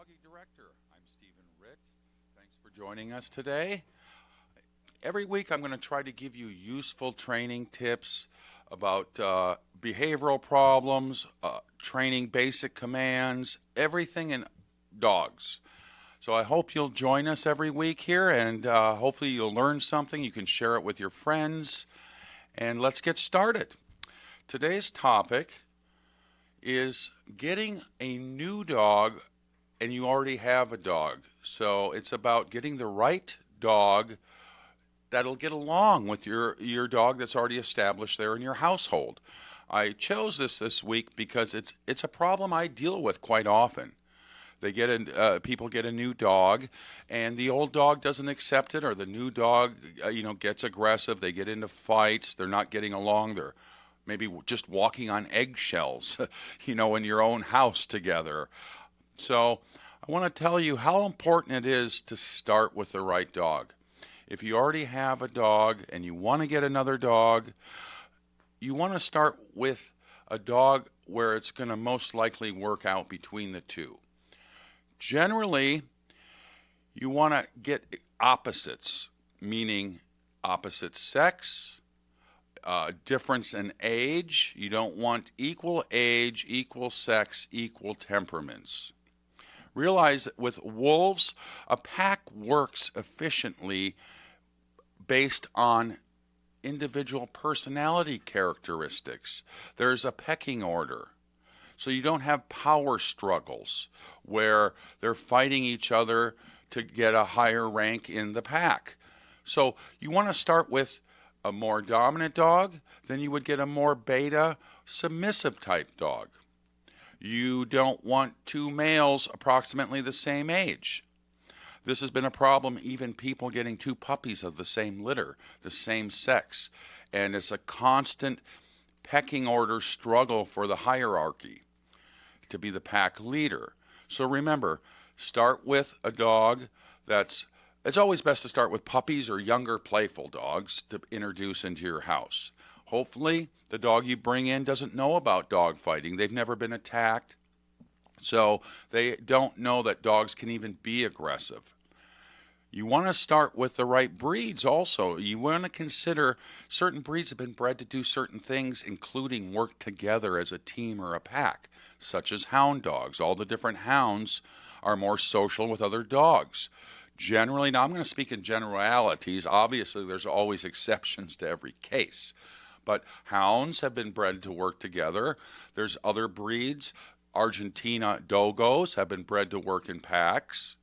Doggie Director. I'm Stephen Ritt. Thanks for joining us today. Every week I'm going to try to give you useful training tips about behavioral problems, training basic commands, everything in dogs. So I hope you'll join us every week here and hopefully you'll learn something. You can share it with your friends. And let's get started. Today's topic is getting a new dog and you already have a dog. So it's about getting the right dog that'll get along with your dog that's already established there in your household. I chose this week because it's a problem I deal with quite often. People get a new dog, and the old dog doesn't accept it, or the new dog, gets aggressive. They get into fights. They're not getting along. They're maybe just walking on eggshells, in your own house together. So I want to tell you how important it is to start with the right dog. If you already have a dog and you want to get another dog, you want to start with a dog where it's going to most likely work out between the two. Generally, you want to get opposites, meaning opposite sex, difference in age. You don't want equal age, equal sex, equal temperaments. Realize that with wolves, a pack works efficiently based on individual personality characteristics. There's a pecking order. So you don't have power struggles where they're fighting each other to get a higher rank in the pack. So you want to start with a more dominant dog, then you would get a more beta, submissive type dog. You don't want two males approximately the same age. This has been a problem, even people getting two puppies of the same litter, the same sex. And it's a constant pecking order struggle for the hierarchy to be the pack leader. So remember, start with a dog it's always best to start with puppies or younger playful dogs to introduce into your house. Hopefully, the dog you bring in doesn't know about dog fighting. They've never been attacked, so they don't know that dogs can even be aggressive. You want to start with the right breeds also. You want to consider certain breeds have been bred to do certain things, including work together as a team or a pack, such as hound dogs. All the different hounds are more social with other dogs. Generally, now I'm going to speak in generalities. Obviously, there's always exceptions to every case. But hounds have been bred to work together. There's other breeds. Argentina dogos have been bred to work in packs.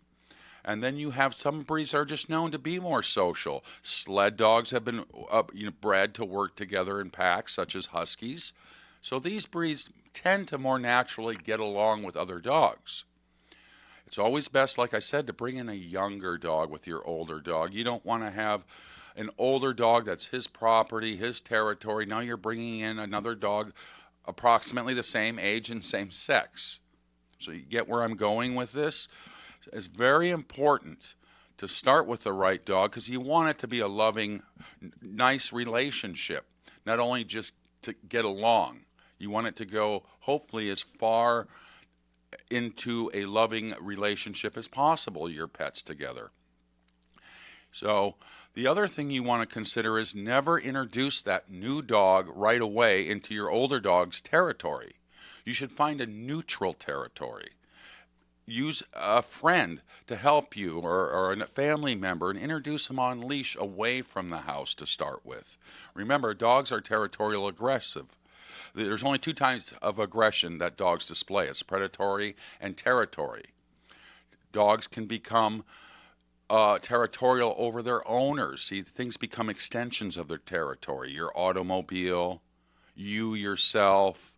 And then you have some breeds that are just known to be more social. Sled dogs have been bred to work together in packs, such as huskies. So these breeds tend to more naturally get along with other dogs. It's always best, like I said, to bring in a younger dog with your older dog. You don't want to have an older dog that's his property, his territory. Now you're bringing in another dog approximately the same age and same sex. So you get where I'm going with this? It's very important to start with the right dog because you want it to be a loving, nice relationship, not only just to get along. You want it to go, hopefully, as far into a loving relationship as possible, your pets together. So the other thing you want to consider is never introduce that new dog right away into your older dog's territory. You should find a neutral territory. Use a friend to help you or a family member and introduce them on leash away from the house to start with. Remember, dogs are territorial aggressive. There's only two types of aggression that dogs display. It's predatory and territory. Dogs can become territorial over their owners. See, things become extensions of their territory. Your automobile, you yourself.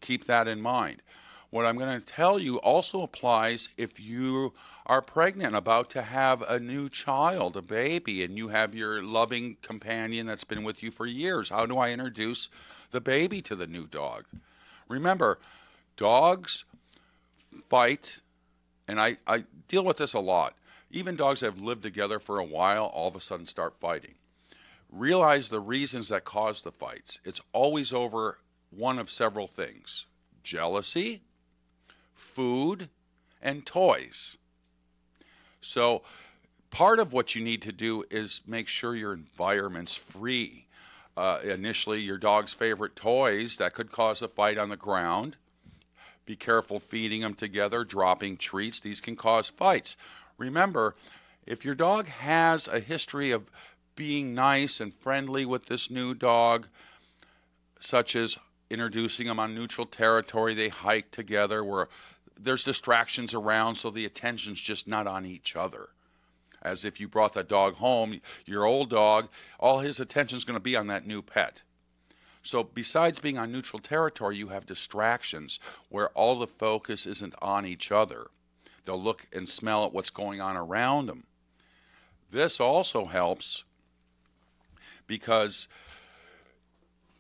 Keep that in mind. What I'm going to tell you also applies if you are pregnant, about to have a new child, a baby, and you have your loving companion that's been with you for years. How do I introduce the baby to the new dog? Remember, dogs fight, and I deal with this a lot. Even dogs that have lived together for a while all of a sudden start fighting. Realize the reasons that cause the fights. It's always over one of several things: jealousy, food, and toys. So part of what you need to do is make sure your environment's free. Initially, your dog's favorite toys, that could cause a fight on the ground. Be careful feeding them together, dropping treats. These can cause fights. Remember, if your dog has a history of being nice and friendly with this new dog, such as introducing them on neutral territory, they hike together where there's distractions around, so the attention's just not on each other. As if you brought that dog home, your old dog, all his attention's going to be on that new pet. So besides being on neutral territory, you have distractions where all the focus isn't on each other. They'll look and smell at what's going on around them. This also helps because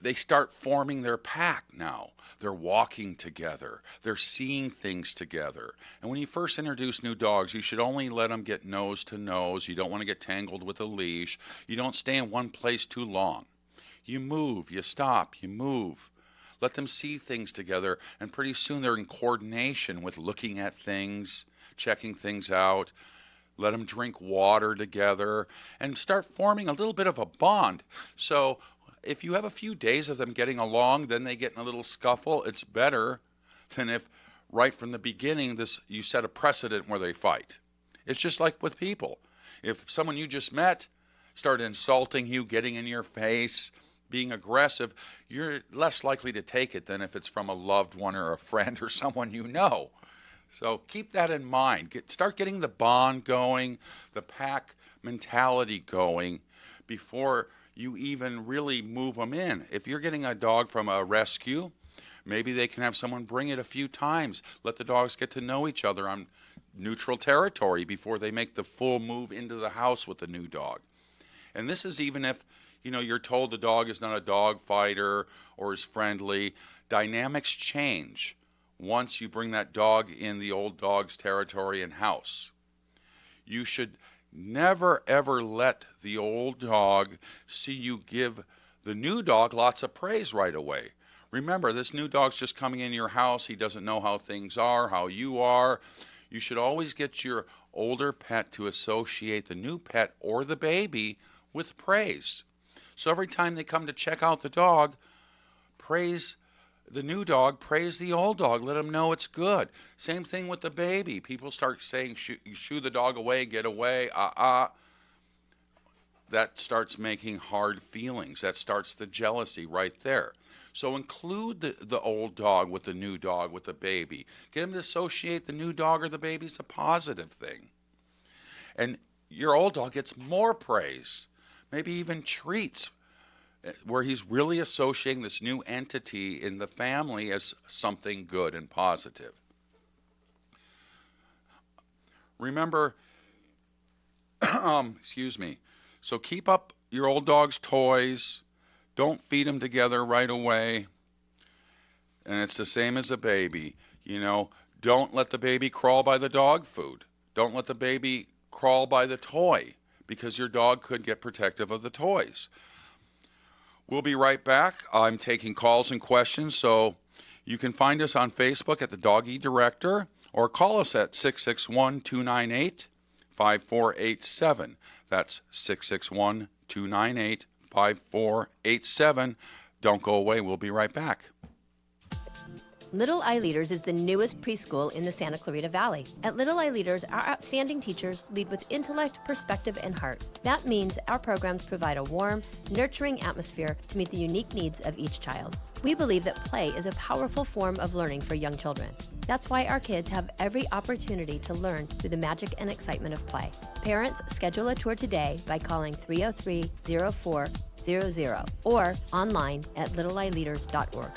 they start forming their pack now. They're walking together. They're seeing things together. And when you first introduce new dogs, you should only let them get nose to nose. You don't want to get tangled with a leash. You don't stay in one place too long. You move, you stop, you move. Let them see things together, and pretty soon they're in coordination with looking at things, checking things out. Let them drink water together and start forming a little bit of a bond. So if you have a few days of them getting along, then they get in a little scuffle, it's better than if right from the beginning you set a precedent where they fight. It's just like with people. If someone you just met started insulting you, getting in your face, being aggressive, you're less likely to take it than if it's from a loved one or a friend or someone you know. So keep that in mind. Start getting the bond going, the pack mentality going before you even really move them in. If you're getting a dog from a rescue, maybe they can have someone bring it a few times. Let the dogs get to know each other on neutral territory before they make the full move into the house with the new dog. And this is even if, you're told the dog is not a dog fighter or is friendly. Dynamics change once you bring that dog in the old dog's territory and house. You should never, ever let the old dog see you give the new dog lots of praise right away. Remember, this new dog's just coming in your house. He doesn't know how things are, how you are. You should always get your older pet to associate the new pet or the baby with praise. So every time they come to check out the dog, praise the new dog, praise the old dog, let them know it's good. Same thing with the baby. People start saying, shoo the dog away, get away, That starts making hard feelings. That starts the jealousy right there. So include the old dog with the new dog, with the baby. Get them to associate the new dog or the baby as a positive thing. And your old dog gets more praise, maybe even treats, where he's really associating this new entity in the family as something good and positive. Remember, so keep up your old dog's toys. Don't feed them together right away. And it's the same as a baby. Don't let the baby crawl by the dog food. Don't let the baby crawl by the toy, because your dog could get protective of the toys. We'll be right back. I'm taking calls and questions, so you can find us on Facebook at the Doggie Director or call us at 661-298-5487. That's 661-298-5487. Don't go away. We'll be right back. Little Eye Leaders is the newest preschool in the Santa Clarita Valley. At Little Eye Leaders, our outstanding teachers lead with intellect, perspective, and heart. That means our programs provide a warm, nurturing atmosphere to meet the unique needs of each child. We believe that play is a powerful form of learning for young children. That's why our kids have every opportunity to learn through the magic and excitement of play. Parents, schedule a tour today by calling 303-0400 or online at littleeyeleaders.org.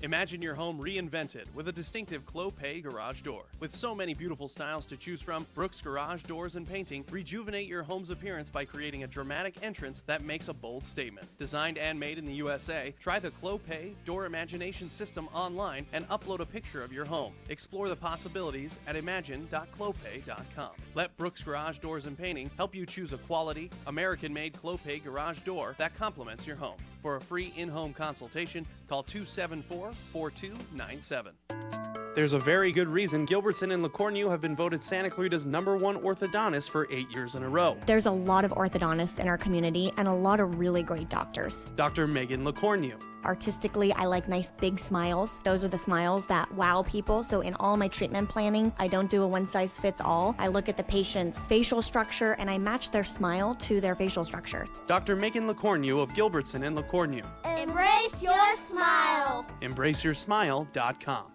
Imagine your home reinvented with a distinctive Clopay garage door. With so many beautiful styles to choose from, Brooks Garage Doors and Painting rejuvenate your home's appearance by creating a dramatic entrance that makes a bold statement. Designed and made in the USA, try the Clopay Door Imagination System online and upload a picture of your home. Explore the possibilities at imagine.clopay.com. Let Brooks Garage Doors and Painting help you choose a quality, American-made Clopay garage door that complements your home. For a free in-home consultation, Call 274-4297. There's a very good reason Gilbertson and LaCourneau have been voted Santa Clarita's #1 orthodontist for 8 years in a row. There's a lot of orthodontists in our community and a lot of really great doctors. Dr. Megan LaCourneau. Artistically, I like nice big smiles. Those are the smiles that wow people. So in all my treatment planning, I don't do a one-size-fits-all. I look at the patient's facial structure and I match their smile to their facial structure. Dr. Megan LaCourneau of Gilbertson and LaCourneau. Embrace your smile. EmbraceYourSmile.com.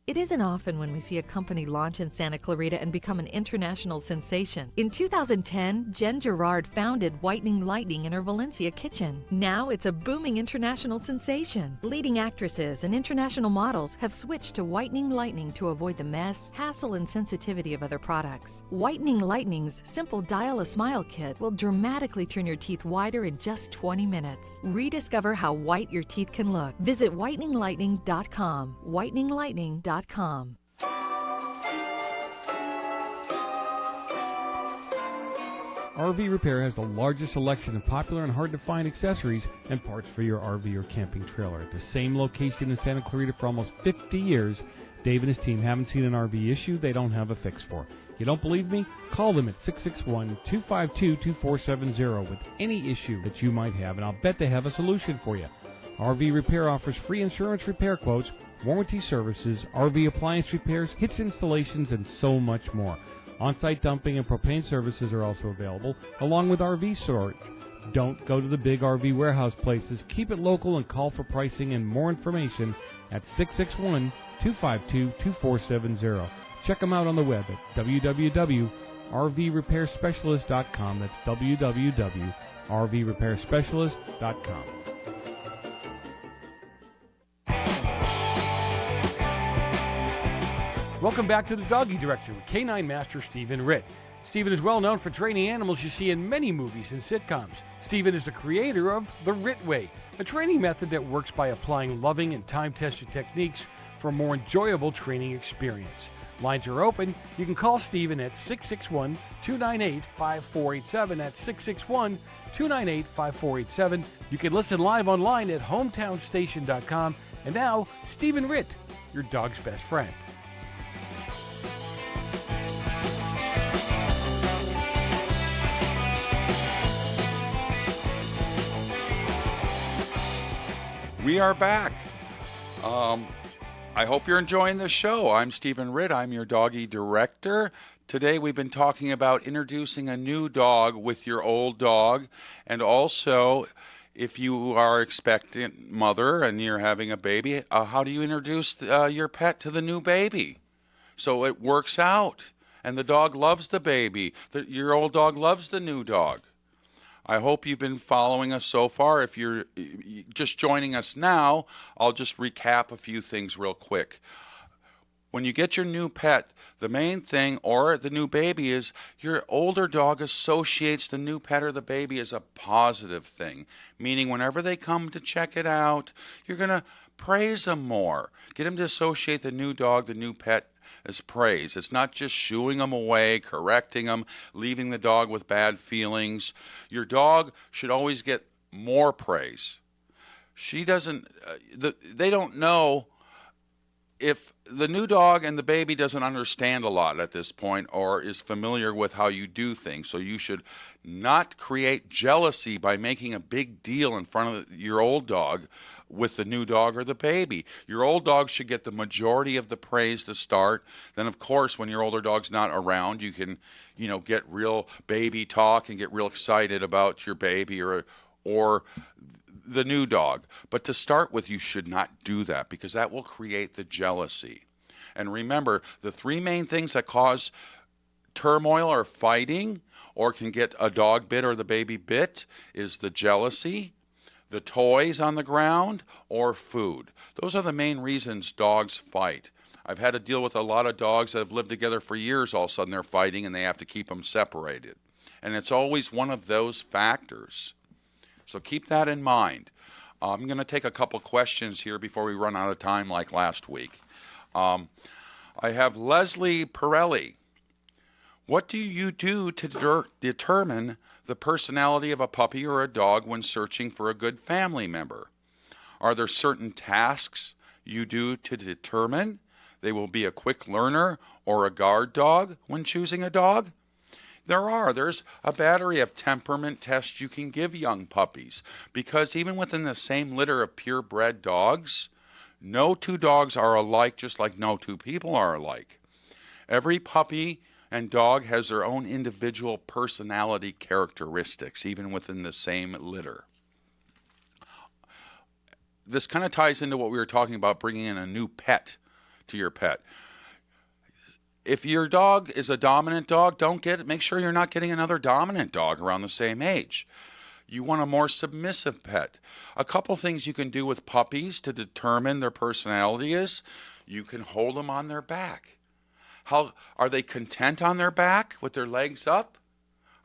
It isn't often when we see a company launch in Santa Clarita and become an international sensation. In 2010, Jen Gerard founded Whitening Lightning in her Valencia kitchen. Now it's a booming international sensation. Leading actresses and international models have switched to Whitening Lightning to avoid the mess, hassle, and sensitivity of other products. Whitening Lightning's simple Dial-A-Smile kit will dramatically turn your teeth whiter in just 20 minutes. Rediscover how white your teeth can look. Visit whiteninglightning.com. whiteninglightning.com. RV Repair has the largest selection of popular and hard-to-find accessories and parts for your RV or camping trailer. At the same location in Santa Clarita for almost 50 years, Dave and his team haven't seen an RV issue they don't have a fix for. You don't believe me? Call them at 661-252-2470 with any issue that you might have, and I'll bet they have a solution for you. RV Repair offers free insurance repair quotes, warranty services, RV appliance repairs, hitch installations, and so much more. On-site dumping and propane services are also available, along with RV storage. Don't go to the big RV warehouse places. Keep it local and call for pricing and more information at 661-252-2470. Check them out on the web at www.rvrepairspecialist.com. That's www.rvrepairspecialist.com. Welcome back to the Doggie Director with Canine Master Stephen Ritt. Stephen is well known for training animals you see in many movies and sitcoms. Stephen is the creator of the Ritt Way, a training method that works by applying loving and time-tested techniques for a more enjoyable training experience. Lines are open. You can call Stephen at 661-298-5487. That's 661-298-5487. You can listen live online at hometownstation.com. And now, Stephen Ritt, your dog's best friend. We are back. I hope you're enjoying the show. I'm Stephen Ritt. I'm your Doggie Director. Today we've been talking about introducing a new dog with your old dog, and also if you are expectant mother and you're having a baby, how do you introduce your pet to the new baby so it works out and the dog loves the baby, your old dog loves the new dog. I hope you've been following us so far. If you're just joining us now, I'll just recap a few things real quick. When you get your new pet, the main thing, or the new baby, is your older dog associates the new pet or the baby as a positive thing, meaning whenever they come to check it out, you're going to praise them more. Get them to associate the new dog, the new pet, as praise. It's not just shooing them away, correcting them, leaving the dog with bad feelings. Your dog should always get more praise. They don't know if the new dog and the baby doesn't understand a lot at this point or is familiar with how you do things. So you should not create jealousy by making a big deal in front of your old dog with the new dog or the baby. Your old dog should get the majority of the praise to start. Then, of course, when your older dog's not around, you can, get real baby talk and get real excited about your baby or the new dog. But to start with, you should not do that because that will create the jealousy. And remember, the three main things that cause turmoil or fighting or can get a dog bit or the baby bit is the jealousy, the toys on the ground, or food. Those are the main reasons dogs fight. I've had to deal with a lot of dogs that have lived together for years. All of a sudden they're fighting and they have to keep them separated. And it's always one of those factors. So keep that in mind. I'm going to take a couple questions here before we run out of time like last week. I have Leslie Pirelli. What do you do to determine the personality of a puppy or a dog when searching for a good family member? Are there certain tasks you do to determine they will be a quick learner or a guard dog when choosing a dog? There's a battery of temperament tests you can give young puppies, because even within the same litter of purebred dogs, no two dogs are alike, just like no two people are alike. Every puppy and dog has their own individual personality characteristics, even within the same litter. This kind of ties into what we were talking about, bringing in a new pet to your pet. If your dog is a dominant dog, make sure you're not getting another dominant dog around the same age. You want a more submissive pet. A couple things you can do with puppies to determine their personality is you can hold them on their back. How are they content on their back with their legs up?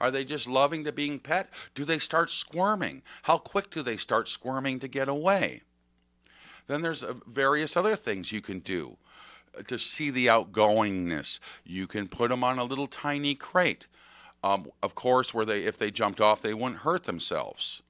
Are they just loving to being pet? Do they start squirming? How quick do they start squirming to get away? Then there's various other things you can do to see the outgoingness. You can put them on a little tiny crate. Of course, if they jumped off, they wouldn't hurt themselves.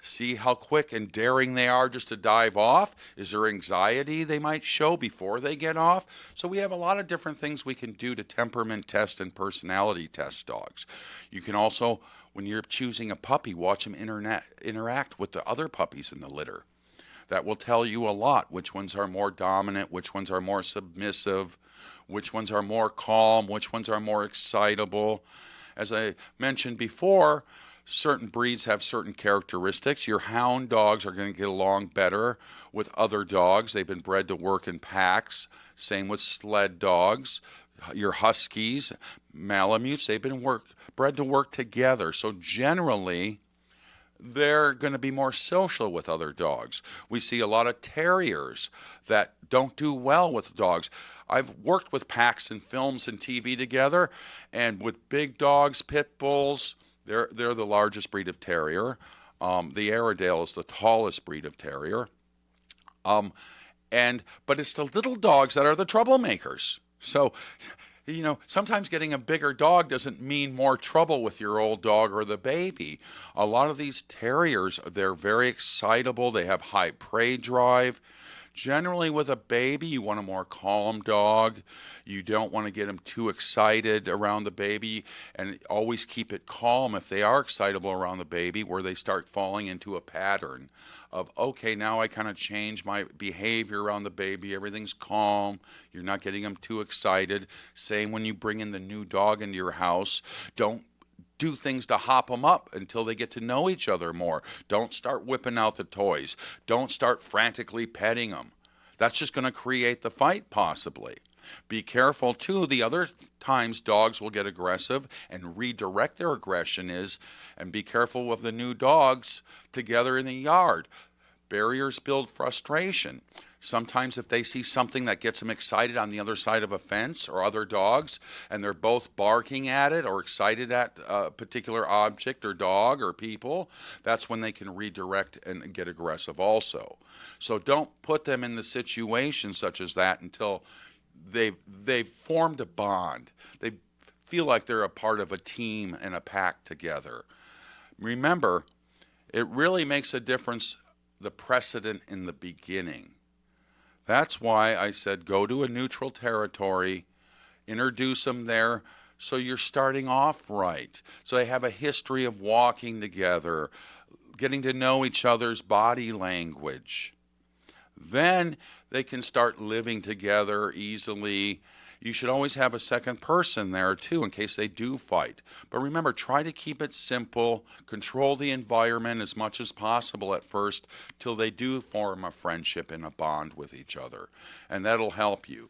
See how quick and daring they are just to dive off. Is there anxiety they might show before they get off? So we have a lot of different things we can do to temperament test and personality test dogs. You can also, when you're choosing a puppy, watch them interact with the other puppies in the litter. That will tell you a lot, which ones are more dominant, which ones are more submissive, which ones are more calm, which ones are more excitable. As I mentioned before, certain breeds have certain characteristics. Your hound dogs are going to get along better with other dogs. They've been bred to work in packs. Same with sled dogs. Your huskies, malamutes, they've been bred to work together. So generally, they're going to be more social with other dogs. We see a lot of terriers that don't do well with dogs. I've worked with packs and films and TV together, and with big dogs, pit bulls, they're the largest breed of terrier. The Airedale is the tallest breed of terrier. But it's the little dogs that are the troublemakers. So, sometimes getting a bigger dog doesn't mean more trouble with your old dog or the baby. A lot of these terriers, they're very excitable. They have high prey drive. Generally, with a baby, you want a more calm dog. You don't want to get them too excited around the baby, and always keep it calm if they are excitable around the baby, where they start falling into a pattern of, okay, now I kind of change my behavior around the baby. Everything's calm. You're not getting them too excited. Same when you bring in the new dog into your house. Don't do things to hop them up until they get to know each other more. Don't start whipping out the toys. Don't start frantically petting them. That's just going to create the fight, possibly. Be careful, too. The other times dogs will get aggressive and redirect their aggression and be careful with the new dogs together in the yard. Barriers build frustration. Sometimes if they see something that gets them excited on the other side of a fence or other dogs, and they're both barking at it or excited at a particular object or dog or people, that's when they can redirect and get aggressive also. So don't put them in the situation such as that until they've formed a bond. They feel like they're a part of a team and a pack together. Remember, it really makes a difference, the precedent in the beginning. That's why I said go to a neutral territory, introduce them there so you're starting off right. So they have a history of walking together, getting to know each other's body language. Then they can start living together easily. You should always have a second person there too in case they do fight. But remember, try to keep it simple. Control the environment as much as possible at first till they do form a friendship and a bond with each other. And that'll help you.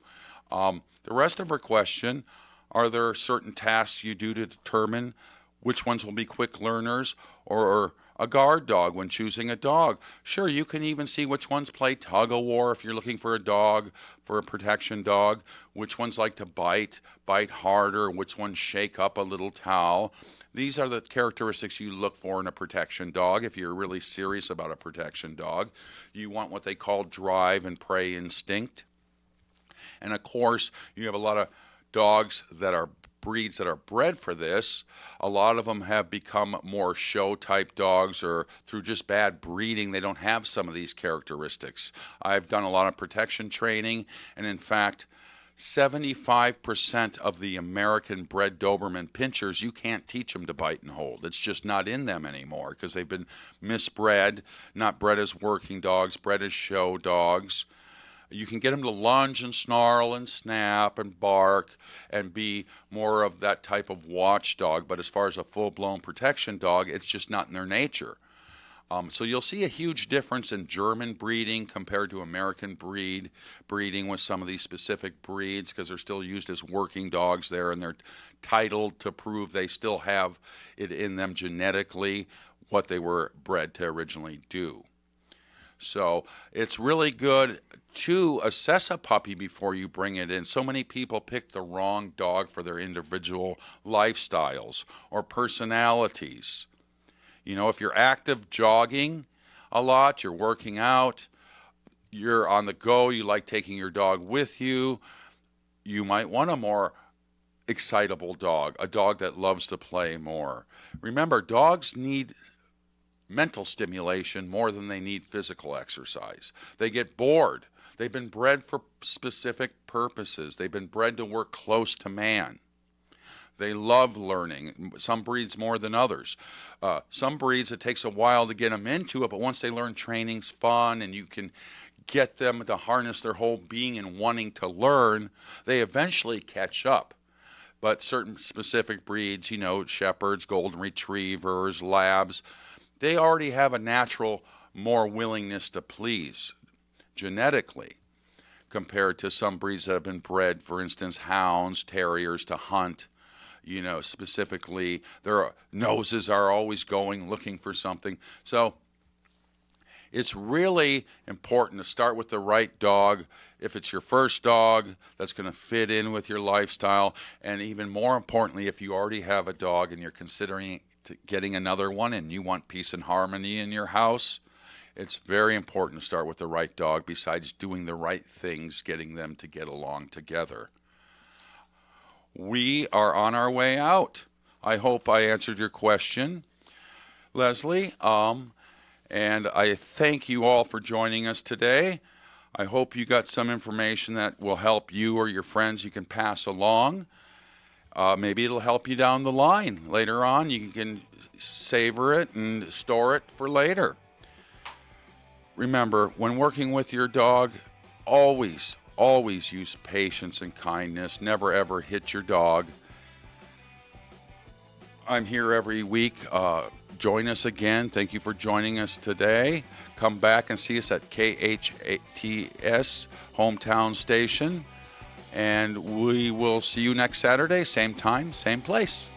The rest of her question, are there certain tasks you do to determine which ones will be quick learners or a guard dog when choosing a dog? Sure, you can even see which ones play tug-of-war if you're looking for a dog, for a protection dog, which ones like to bite harder, which ones shake up a little towel. These are the characteristics you look for in a protection dog. If you're really serious about a protection dog, you want what they call drive and prey instinct. And of course, you have a lot of dogs that are breeds that are bred for this. A lot of them have become more show type dogs, or through just bad breeding, they don't have some of these characteristics. I've done a lot of protection training, and in fact, 75% of the American bred Doberman pinchers, you can't teach them to bite and hold. It's just not in them anymore because they've been misbred, not bred as working dogs, bred as show dogs. You can get them to lunge and snarl and snap and bark and be more of that type of watchdog, but as far as a full-blown protection dog, it's just not in their nature. So you'll see a huge difference in German breeding compared to American breeding with some of these specific breeds, because they're still used as working dogs there, and they're titled to prove they still have it in them genetically, what they were bred to originally do. So it's really good to assess a puppy before you bring it in. So many people pick the wrong dog for their individual lifestyles or personalities. You know, if you're active, jogging a lot, you're working out, you're on the go, you like taking your dog with you, you might want a more excitable dog, a dog that loves to play more. Remember, dogs need mental stimulation more than they need physical exercise. They get bored. They've been bred for specific purposes. They've been bred to work close to man. They love learning, some breeds more than others. Some breeds, it takes a while to get them into it, but once they learn, training's fun and you can get them to harness their whole being and wanting to learn, they eventually catch up. But certain specific breeds, you know, shepherds, golden retrievers, labs, they already have a natural more willingness to please genetically compared to some breeds that have been bred, for instance, hounds, terriers, to hunt. You know, specifically, their noses are always going, looking for something. So it's really important to start with the right dog. If it's your first dog, that's going to fit in with your lifestyle. And even more importantly, if you already have a dog and you're considering getting another one and you want peace and harmony in your house, it's very important to start with the right dog, besides doing the right things, getting them to get along together. We are on our way out. I hope I answered your question, Leslie. And I thank you all for joining us today. I hope you got some information that will help you or your friends you can pass along. Maybe it'll help you down the line. Later on, you can savor it and store it for later. Remember, when working with your dog, always use patience and kindness. Never, ever hit your dog. I'm here every week. Join us again. Thank you for joining us today. Come back and see us at KHTS Hometown Station. And we will see you next Saturday, same time, same place.